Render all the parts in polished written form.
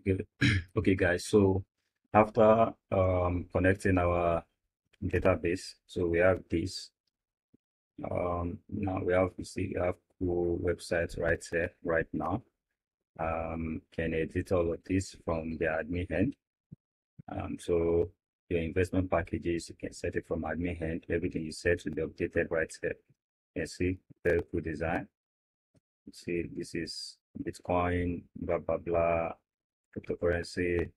Okay, okay, guys. So after connecting our database, so we have this. Now we have two websites right here right now. Can edit all of this from the admin end. So your investment packages, you can set it from admin end. Everything you set will be updated right here. You can see very cool design. You see, this is Bitcoin, blah blah blah, cryptocurrency.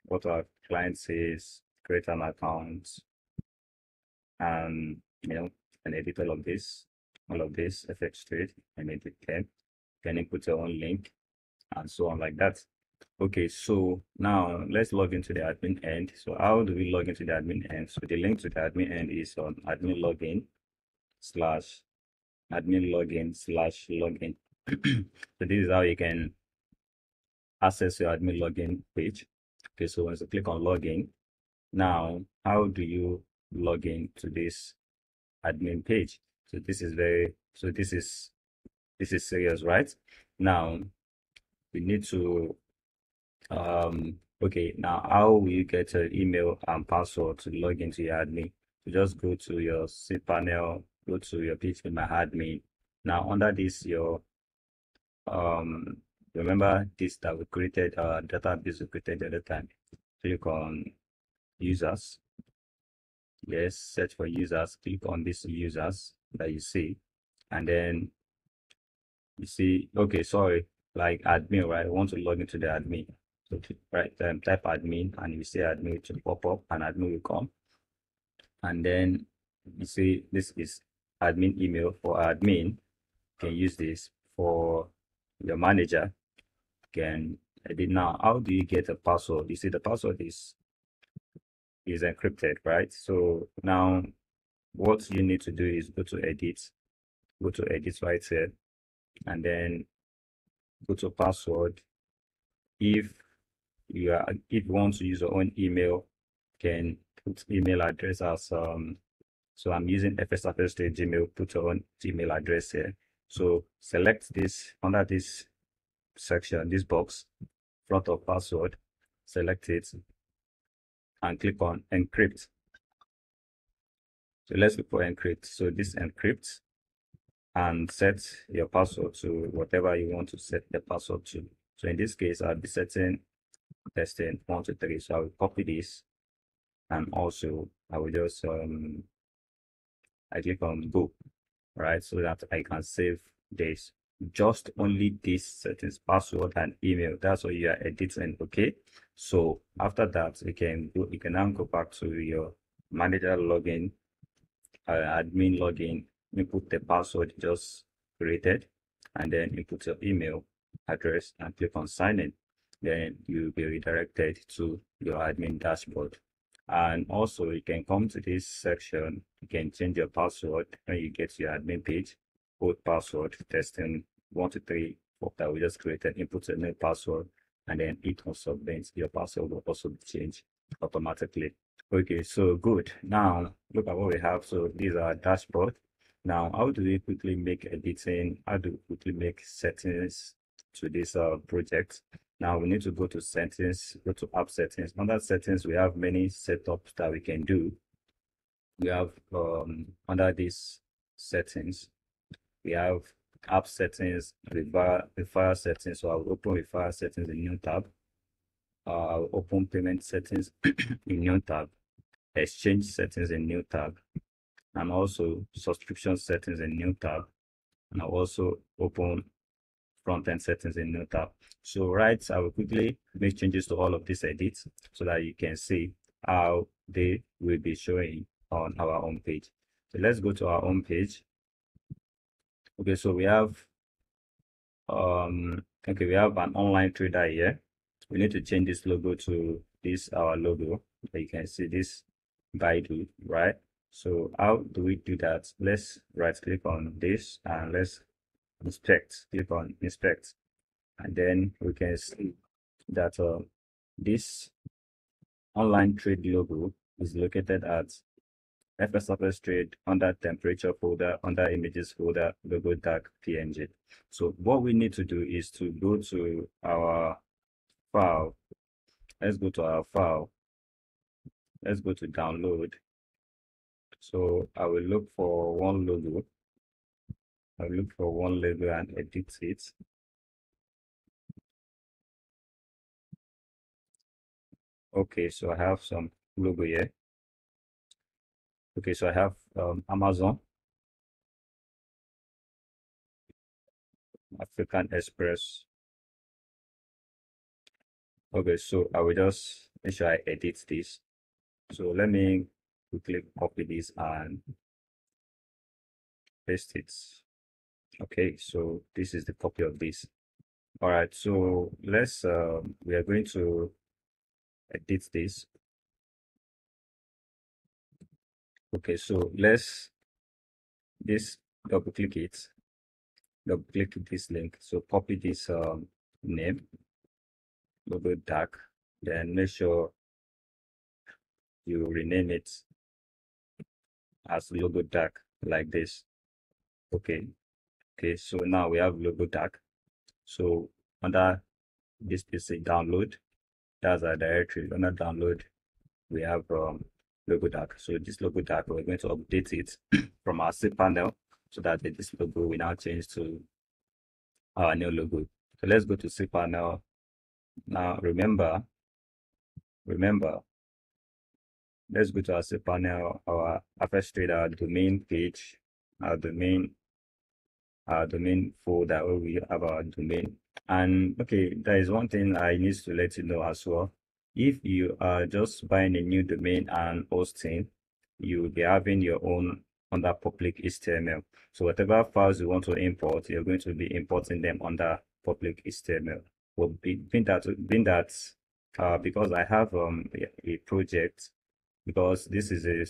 What our client says, create an account, and and edit all of this FX trade, and edit them. Can input your own link and so on like that. Okay, so now let's log into the admin end. So how do we log into the admin end? So the link to the admin end is on admin login slash admin login slash login. So this is how you can access your admin login page. Okay, so once you click on login, now how do you log in to this admin page? So this is serious, right? Now we need to okay, now how will you get your email and password to log into your admin? So just go to your cPanel, go to your PHP My Admin. Now under this your remember this that we created database we created the other time. Click on users. Yes, search for users, click on this users that you see, and then you see, okay, sorry, like admin, right? I want to log into the admin. So type admin, and you see admin to pop up, and admin will come. And then you see this is admin email for admin. You can use this for your manager. You can edit. Now, how do you get a password? You see the password is encrypted, right? So now what you need to do is go to edit right here, and then go to password. If if you want to use your own email, can put email address as so I'm using fsfs Gmail. Put your own Gmail address here. So select this under this section, this box, front of password, select it and click on encrypt. So let's look for encrypt. So this encrypt, and set your password to whatever you want to set the password to. So in this case, I'll be setting testing 1 2 3. So I will copy this, and also I will just I click on go, right, so that I can save this. Just only this settings, password and email. That's what you are editing. Okay, so after that you can now go back to your manager login, admin login, input the password just created, and then input your email address and click on sign in. Then you'll be redirected to your admin dashboard. And also you can come to this section, you can change your password when you get to your admin page. Both password testing 1 2 3 that we just created, input a new password, and then it on submit. Your password will also be changed automatically. Okay, so good. Now look at what we have. So these are dashboard. Now how do we quickly make editing? How do we quickly make settings to this project? Now we need to go to settings, go to app settings. Under settings, we have many setups that we can do. We have under these settings, we have app settings, referral settings. So I'll open referral settings in new tab. I'll open payment settings in new tab, exchange settings in new tab, and also subscription settings in new tab. And I'll also open front-end settings in new tab. So right, I will quickly make changes to all of these edits so that you can see how they will be showing on our home page. So let's go to our home page. Okay, so we have we have an online trader here. We need to change this logo to this our logo. You can see this Baidu, right? So how do we do that? Let's right click on this and let's inspect. Click on inspect, and then we can see that this online trade logo is located at FSFS trade under temperature folder, under images folder, logo tag PNG. So what we need to do is to go to our file let's go to our file. Let's go to download. So I will look for one logo. I will look for one logo and edit it. Okay, so I have some logo here. Okay, so I have Amazon, African Express. Okay, so I will just make sure I edit this. So let me quickly copy this and paste it. Okay, so this is the copy of this. All right, so let's we are going to edit this. Okay, so let's double click it, double click this link. So copy this name, logo dark, then make sure you rename it as logo dark like this. Okay, okay, so now we have logo dark. So under this PC download, that's our directory. Under download, we have logo dark. So this logo dark, we're going to update it from our cPanel so that this logo will now change to our new logo. So let's go to cPanel. Now remember, let's go to our cPanel, our first trade, our domain page, our domain folder where we have our domain. And okay, there is one thing I need to let you know as well. If you are just buying a new domain and hosting, you will be having your own under public HTML. So whatever files you want to import, you're going to be importing them under public HTML. But being that because I have a project, because this is a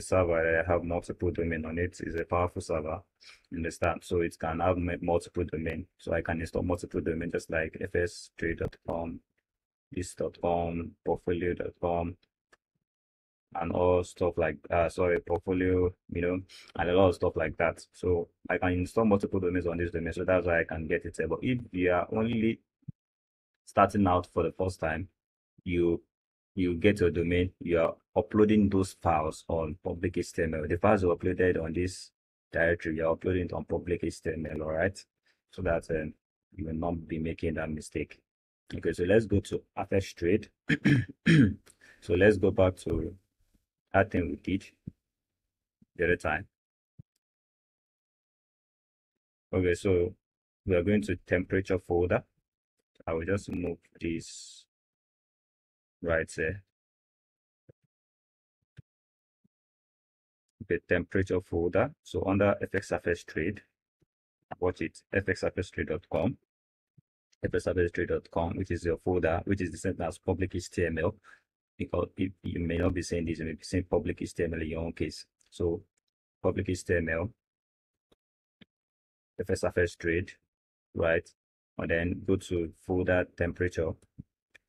server that I have multiple domain on it. Is a powerful server, you understand? So it can have multiple domain. So I can install multiple domain just like fstrade.com, this.com, portfolio.com, and all stuff like portfolio, and a lot of stuff like that. So I can install multiple domains on this domain, so that's why I can get it. But if you are only starting out for the first time, you get your domain, you are uploading those files on public HTML. The files are uploaded on this directory, you're uploading it on public HTML, all right? So that you will not be making that mistake. Okay, so let's go to FX Trade. So let's go back to that thing we did the other time. Okay, so we are going to temperature folder. I will just move this right there. The temperature folder. So under FX Trade, watch it, fxfstrade.com, fxfstrade.com, which is your folder, which is the same as public HTML, because you may not be saying this, you may be saying public HTML in your own case. So public HTML, fxfstrade, right? And then go to folder temperature.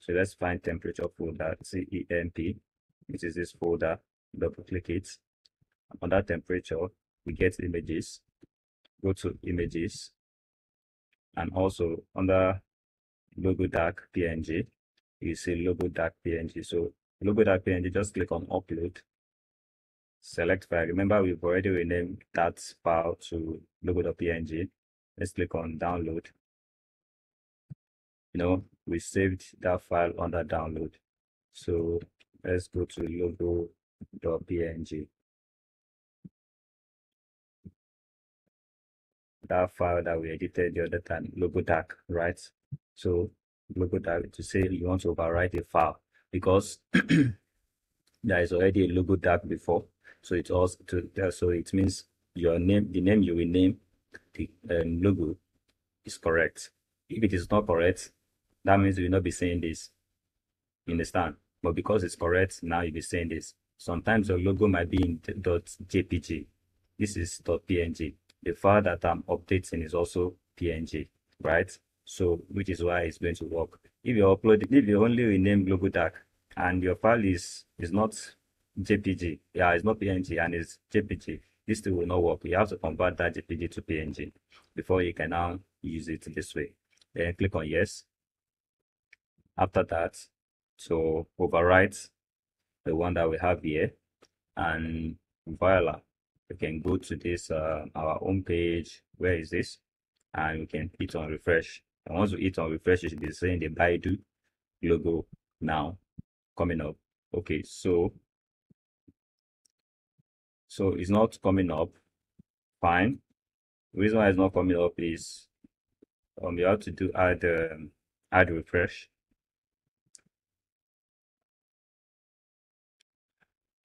So let's find temperature folder, CEMP, which is this folder. Double click it. Under temperature, we get images. Go to images, and also under logo dark PNG, you see logo dark PNG. So logo dark PNG, just click on upload, select file. Remember, we've already renamed that file to logo.png. Let's click on download. We saved that file under download. So let's go to logo.png. That file that we edited the other time, logo dark, right? So logo dark, to say you want to overwrite a file because there is already a logo dark before. So it's also so it means your name, the name you will name the logo is correct. If it is not correct, that means you will not be saying this. You understand? But because it's correct, now you'll be saying this. Sometimes your logo might be in .jpg. This is .png. The file that I'm updating is also PNG, right? So which is why it's going to work. If you only rename logo dark and your file is not JPG, it's not PNG and it's JPG, this still will not work. You have to convert that JPG to PNG before you can now use it this way. Then click on yes. After that, So overwrite the one that we have here, and voila, we can go to this our home page. Where is this? And we can hit on refresh. And once we hit on refresh, you should be seeing the Baidu logo now coming up. Okay, so it's not coming up. Fine. The reason why it's not coming up is you have to do add refresh.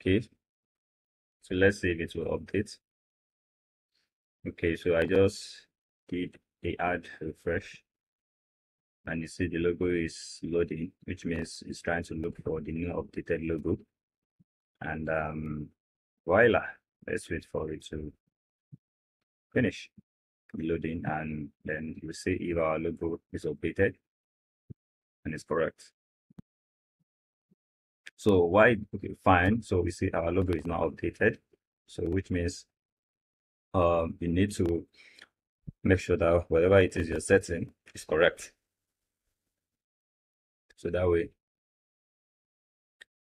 Okay, so let's see if it will update. Okay, so I just did the add refresh, and you see the logo is loading, which means it's trying to look for the new updated logo. And voila, let's wait for it to finish loading, and then you see if our logo is updated and it's correct. So why? Okay, fine. So we see our logo is now updated, so which means you need to make sure that whatever it is you're setting is correct, so that way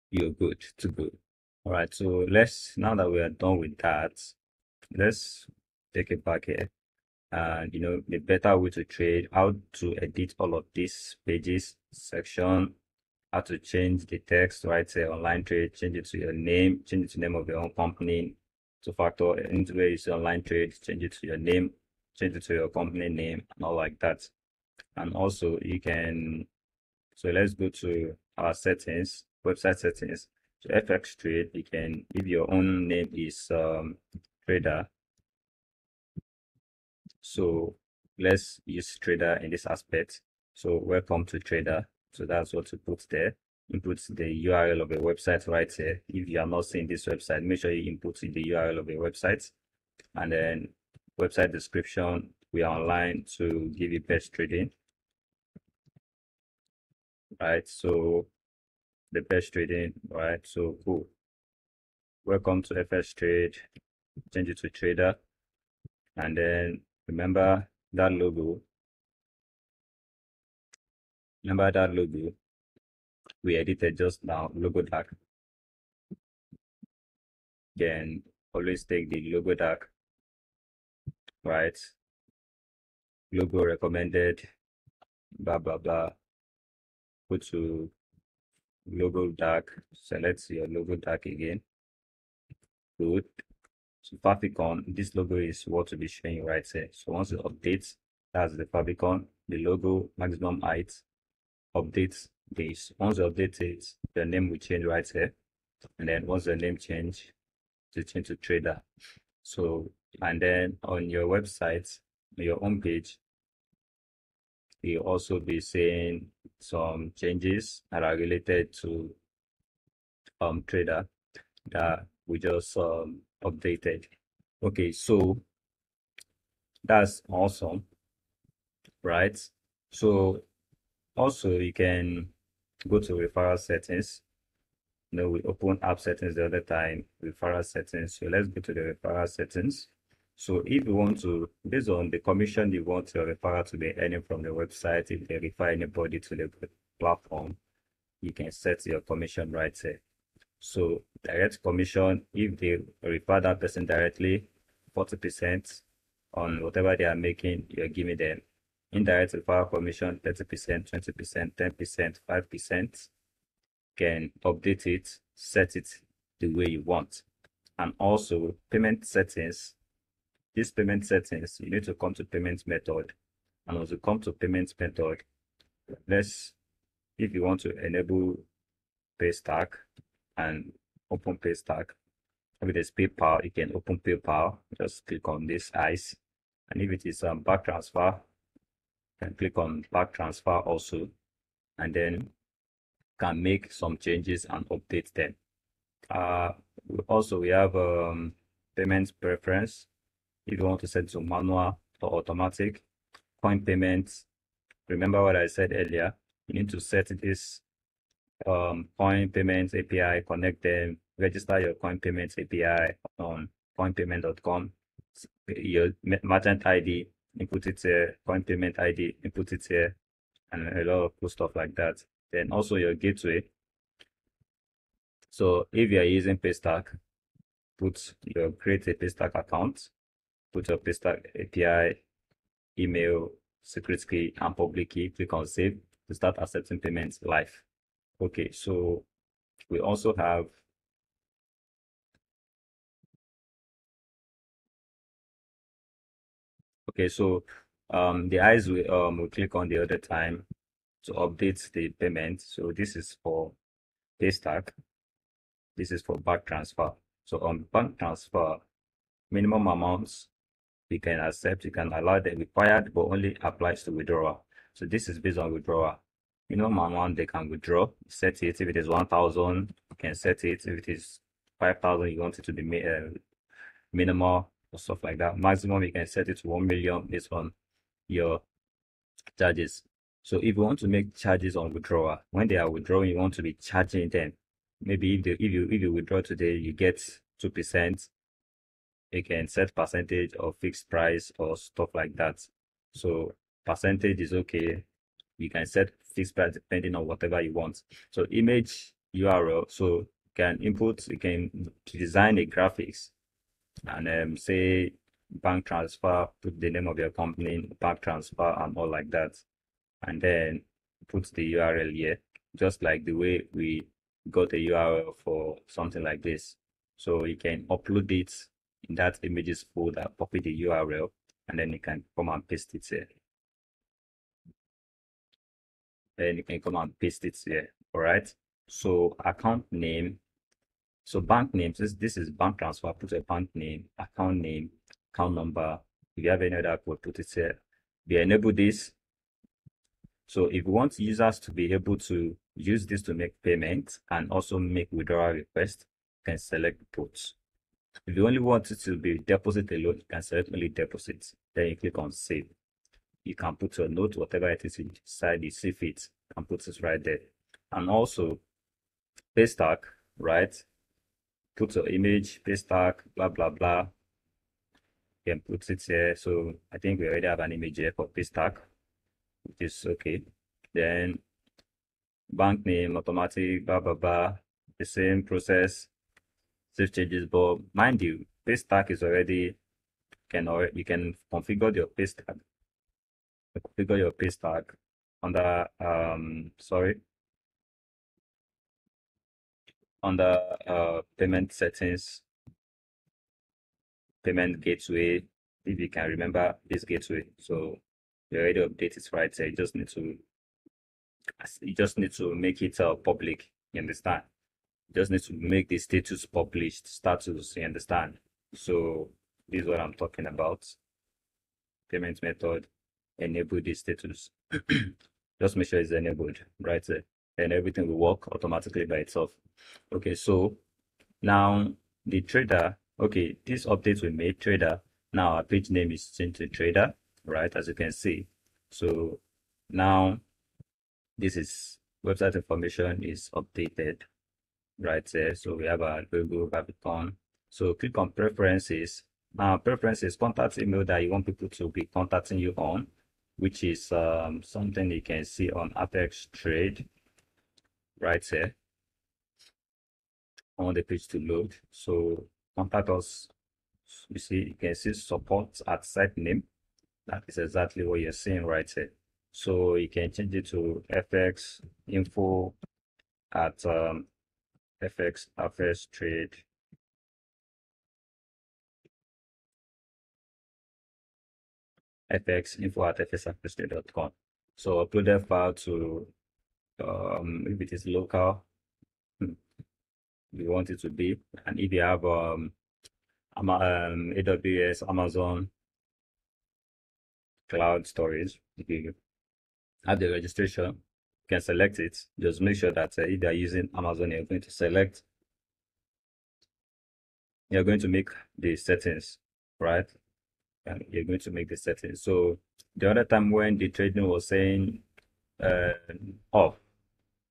you're good to go. All right, so now that we are done with that, let's take it back here. And the better way to trade, how to edit all of these pages section, how to change the text, right? Say online trade, change it to your name, change it to the name of your own company. To factor into where you see online trade, change it to your name, change it to your company name, and all like that. And also you can, so let's go to our settings, website settings. So FX trade, you can, if your own name is trader, so let's use trader in this aspect. So welcome to trader. So that's what to put there. Input the URL of a website right here. If you are not seeing this website, make sure you input the URL of a website. And then website description, we are online to give you best trading. Right, so the best trading, right? So cool. Welcome to FS Trade. Change it to trader. And then remember that logo. Remember that logo we edited just now, logo dark. Then always take the logo dark, right? Logo recommended, blah blah blah. Go to logo dark, select your logo dark again. Good. So favicon, this logo is what will be showing right here. So once it updates, that's the favicon, the logo maximum height, updates this. Once you update it, the name will change right here. And then once the name change, to change to trader. So, and then on your website, your home page, you'll also be seeing some changes that are related to trader that we just updated. Okay, so that's awesome, right? So also you can go to referral settings. We open app settings the other time, referral settings. So let's go to the referral settings. So if you want to, based on the commission you want your referral to be earning from the website, if they refer anybody to the platform, you can set your commission right here. So direct commission, if they refer that person directly, 40% on whatever they are making, you're giving them. Indirect referral commission, 30%, 20%, 10%, 5%. Can update it, set it the way you want. And also payment settings. These payment settings, you need to come to payment method. And as you come to payment method, if you want to enable pay stack and open pay stack, if it is PayPal, you can open PayPal. Just click on this ice. And if it is back transfer, you can click on back transfer also, and then can make some changes and update them. Also we have payment preference. If you want to set to manual or automatic. Coin payments, remember what I said earlier, you need to set this coin payments API, connect them, register your coin payments API on coinpayment.com, your merchant ID, input it here, coin payment ID, input it here, and a lot of cool stuff like that. Then also your gateway, So if you are using Paystack, create a Paystack account, put your Paystack API, email, secret key, and public key. Click on save to start accepting payments live. Okay, so we also have the eyes we click on the other time to update the payment. So this is for Paystack. This is for bank transfer. So on bank transfer, minimum amounts we can accept, you can allow the required, but only applies to withdrawal. So this is based on withdrawal. Minimum amount they can withdraw, set it. If it is 1,000, you can set it. If it is 5,000, you want it to be minimal or stuff like that. Maximum, you can set it to 1 million based on your charges. So if you want to make charges on withdrawal, when they are withdrawing, you want to be charging them. Maybe if you withdraw today, you get 2%. You can set percentage or fixed price or stuff like that. So percentage is okay. You can set fixed price depending on whatever you want. So image URL. So you can input, you can design a graphics and say bank transfer, put the name of your company, bank transfer, and all like that. And then put the URL here, just like the way we got a URL for something like this. So you can upload it in that images folder, copy the URL, and then you can come and paste it here. Then you can come and paste it here. All right. So account name. So bank names. This is bank transfer. Put a bank name, account number. If you have any other code, put it here. We enable this. So if you want users to be able to use this to make payments and also make withdrawal requests, you can select both. If you only want it to be deposit alone, you can select only deposit. Then you click on save. You can put your note, whatever it is inside, you save it and put it right there. And also Paystack, right? Put your image, Paystack, blah blah blah. You can put it here. So I think we already have an image here for Paystack, which is okay. Then bank name, automatic, blah blah blah. The same process, save changes, but mind you, Paystack is already you can configure your Paystack. Configure your Paystack under payment settings, payment gateway, if you can remember this gateway. So you already updated it right there. You just need to make it public. You understand? You just need to make the status published, status, you understand? So this is what I'm talking about. Payment method, enable the status. Just make sure it's enabled right there, and everything will work automatically by itself. Okay, so now the trader, okay, this update we made trader. Now our page name is changed to trader, right? As you can see. So now this is website information is updated right there. So we have our logo, Capricorn. So click on preferences. Now preferences, contact email that you want people to be contacting you on, which is something you can see on Apex Trade right here. I want the page to load. So contact us. You see, you can see support at site name. That is exactly what you're seeing right here. So you can change it to FX info at FX Apex Trade. FX info at fxapextrade.com. So upload that file to if it is local, you want it to be, and if you have AWS, Amazon cloud storage, if you have the registration, you can select it. Just make sure that if they are using Amazon, you're going to make the settings, right? And you're going to make the settings. So the other time when the trading was saying off,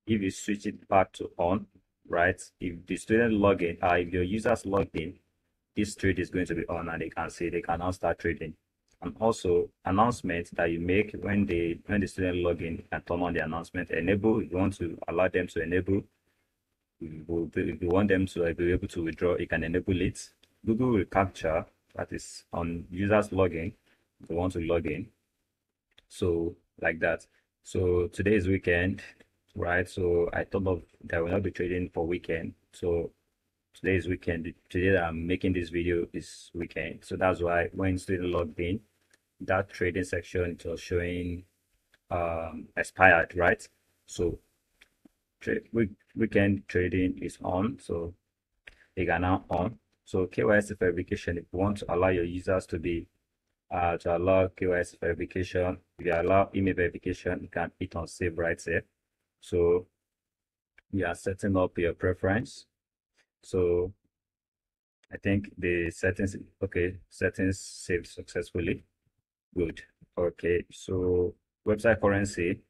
if you switch it back to on, right? If the student log in, if your users logged in, this trade is going to be on, and they can now start trading. And also announcements that you make when the student log in, and turn on the announcement, enable. You want to allow them to enable If you want them to be able to withdraw, you can enable it. Google Recaptcha, that is on users login. They want to log in, so like that. So today is weekend, right? So I thought of that I will not be trading for weekend. So today is weekend. Today that I'm making this video is weekend. So that's why when student logged in, that trading section it was showing expired, right? So weekend trading is on, so you can now on. So KYC verification, if you want to allow your users to allow KYC verification, if you allow email verification, you can hit on save right here. So you are setting up your preference. So I think the settings, okay, settings saved successfully. Good. Okay, so website currency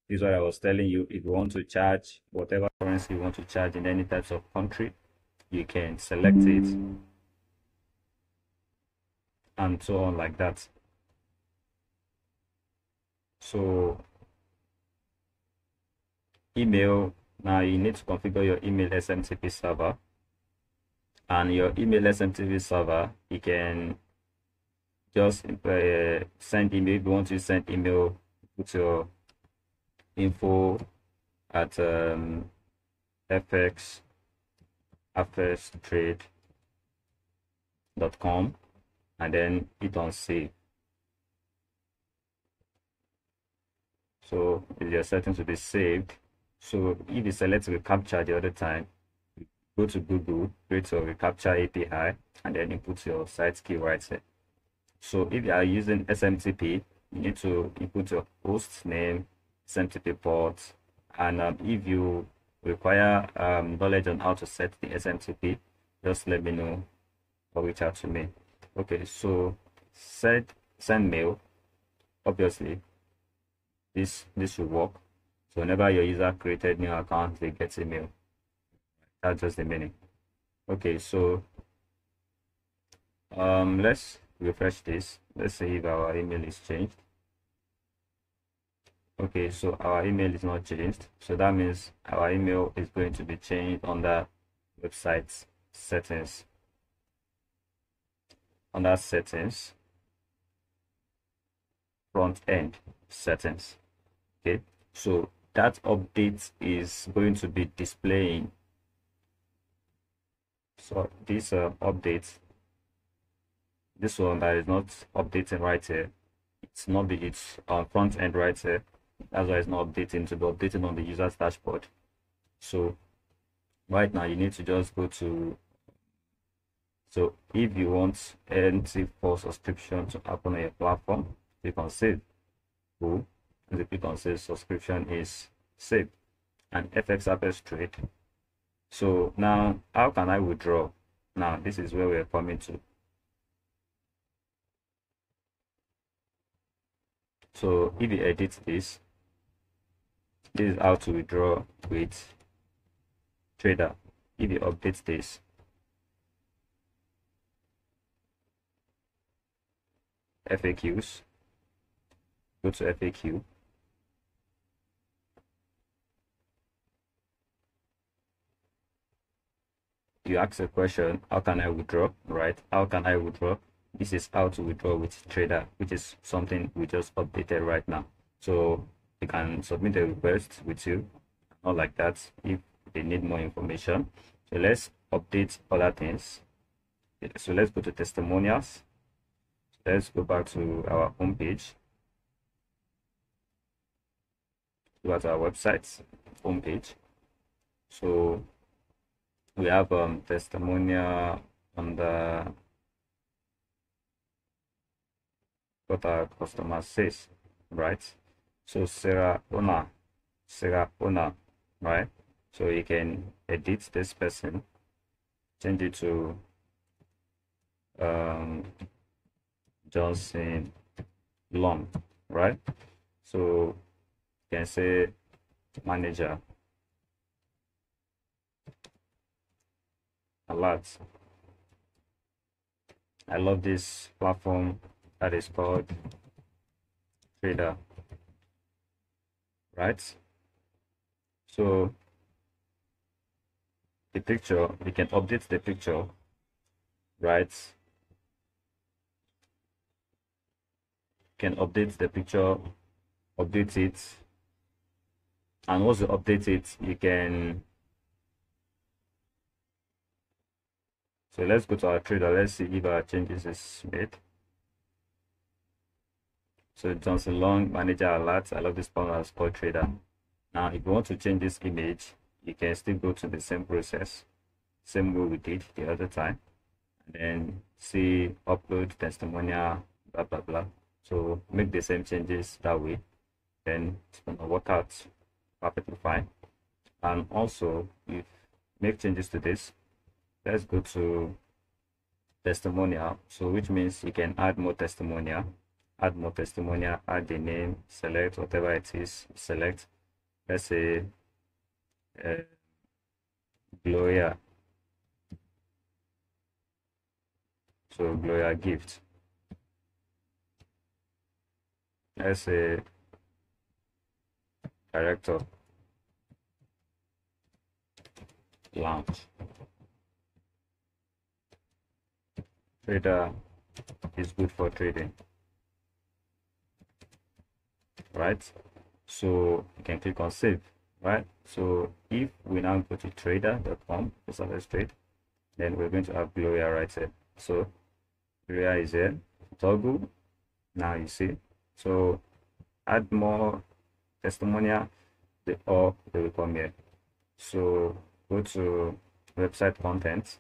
is what I was telling you. If you want to charge whatever currency you want to charge in any types of country, you can select it and so on like that. So email, now you need to configure your email SMTP server, and your email SMTP server, you can just send email. If you want to send email, put your info at fxtrade.com and then hit on save. So your settings will be saved. So if you select Recaptcha the other time, go to Google, create your Recaptcha API, and then input your site key right here. So if you are using SMTP, you need to input your host name, SMTP port, and if you require knowledge on how to set the SMTP, just let me know or reach out to me. Okay, so send mail. Obviously, this should work. So whenever your user created new account, they get email. That's just the meaning. Okay, so let's refresh this. Let's see if our email is changed. Okay, so our email is not changed, so that means our email is going to be changed under website settings. Under settings, front end settings. Okay, so that update is going to be displaying. So this update, this one that is not updating right here, it's on front end right here. That's why it's not updating, to be updating on the user's dashboard. So right now you need to just go to, so if you want NT4 subscription to happen on your platform, click on save. Cool. And the click on save, subscription is saved. And FX trade. So now how can I withdraw? Now this is where we're coming to. So if you edit this is how to withdraw with trader. If you update this, FAQs, go to FAQ. You ask a question, how can I withdraw, right? How can I withdraw? This is how to withdraw with trader, which is something we just updated right now. So you can submit a request with you, not like that, if they need more information. So let's update other things. So let's go to testimonials. Let's go back to our home page. Go to our website homepage. So we have testimonial on the what our customer says, right? So Sarah owner, right? So you can edit this person, change it to Johnson Long, right? So you can say manager alert. I love this platform that is called Trader, right? So the picture, you can update the picture, right? You can update the picture, update it, and once you update it, you can. So let's go to our trader. Let's see if our changes is made. So Johnson Long manager alert. I love this panel as called trader. Now, if you want to change this image, you can still go to the same process, same way we did the other time, and then see upload testimonial, blah blah blah. So make the same changes that way, then it's gonna work out perfectly fine. And also, if make changes to this, let's go to testimonial. So which means you can add more testimonial, add the name, select whatever it is, select. Let's say Gloria. So Gloria gift. Let's say director launch. Trader is good for trading, right? So you can click on save, right? So if we now go to trader.com, let's trade, then we're going to have Gloria right here. So Gloria is here, toggle. Now you see, so add more testimonial, they will come here. So go to website content.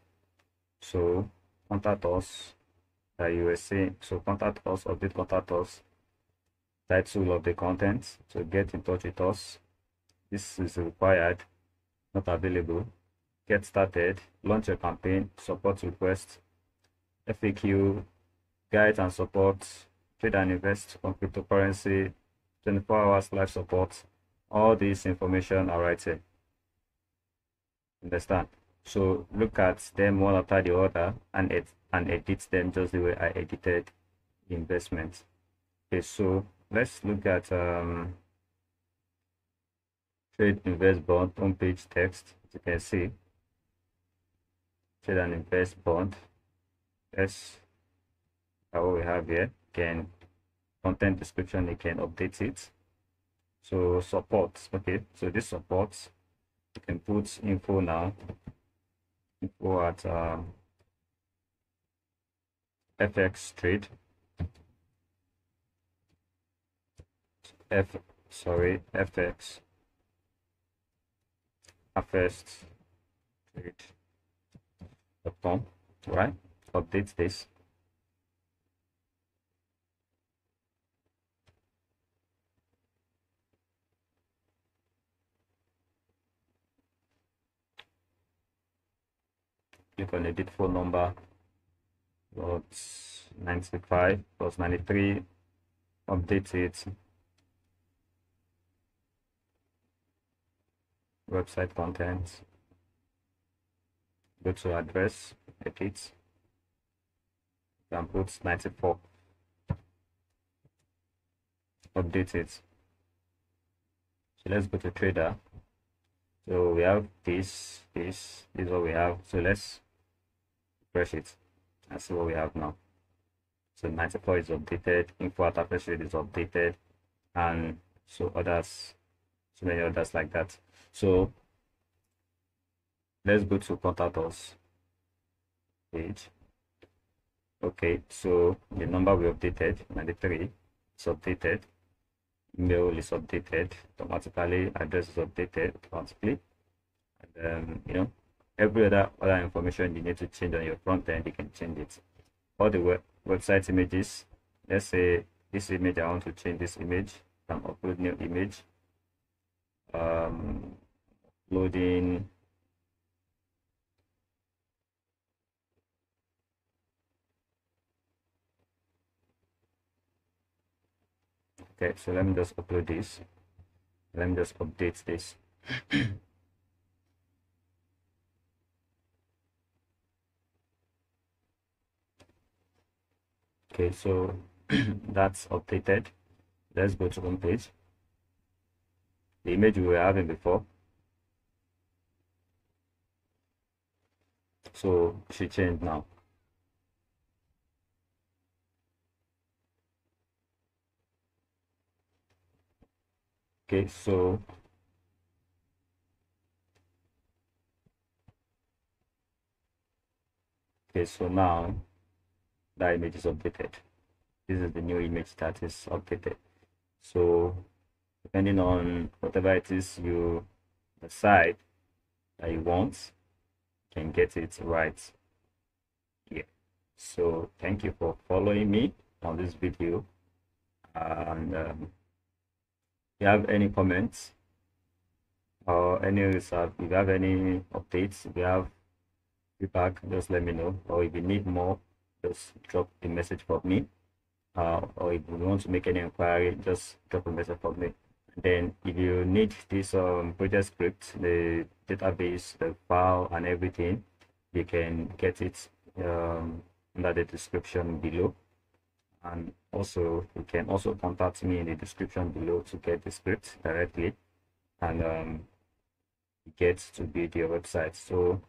So contact us that you were saying. So contact us, update contact us, title of the content. So get in touch with us. This is required, not available. Get started, launch a campaign, support request, FAQ, guide and support, trade and invest on cryptocurrency, 24 hours live support. All this information are right here. Understand? So look at them one after the other and edit them just the way I edited the investment. Okay, so let's look at trade invest bond homepage text. As you can see, trade and invest bond. That's what we have here. Can content description, you can update it. So support. Okay, so this supports, you can put info now. Info at FX trade. FX first trade.com, right? Update this. Click on edit phone number. Plus 95 plus 93. Update it. Website content. Go to address, edit, and put 94. Update it. So let's go to trader. So we have this is what we have. So let's refresh it and see what we have now. So 94 is updated, info at average rate is updated, and so many others like that. So let's go to contact us page. Okay, so the number we updated, 93, is updated. Email is updated automatically. Address is updated automatically. And every other information you need to change on your front end, you can change it. All the website images. Let's say this image, I want to change this image. Can upload new image. Loading. Okay, so let me just upload this. Let me just update this. Okay, so that's updated. Let's go to home page. The image we were having before. So it should change now. Okay, so now the image is updated. This is the new image that is updated. So depending on whatever it is you decide that you want, you can get it right here. So thank you for following me on this video, and if you have any comments or any research, if you have any updates, if you have feedback, just let me know. Or if you need more, just drop a message for me. Or if you want to make any inquiry, just drop a message for me. Then if you need this project script, the database, the file and everything, you can get it under the description below. And also you can also contact me in the description below to get the script directly and get to build your website. So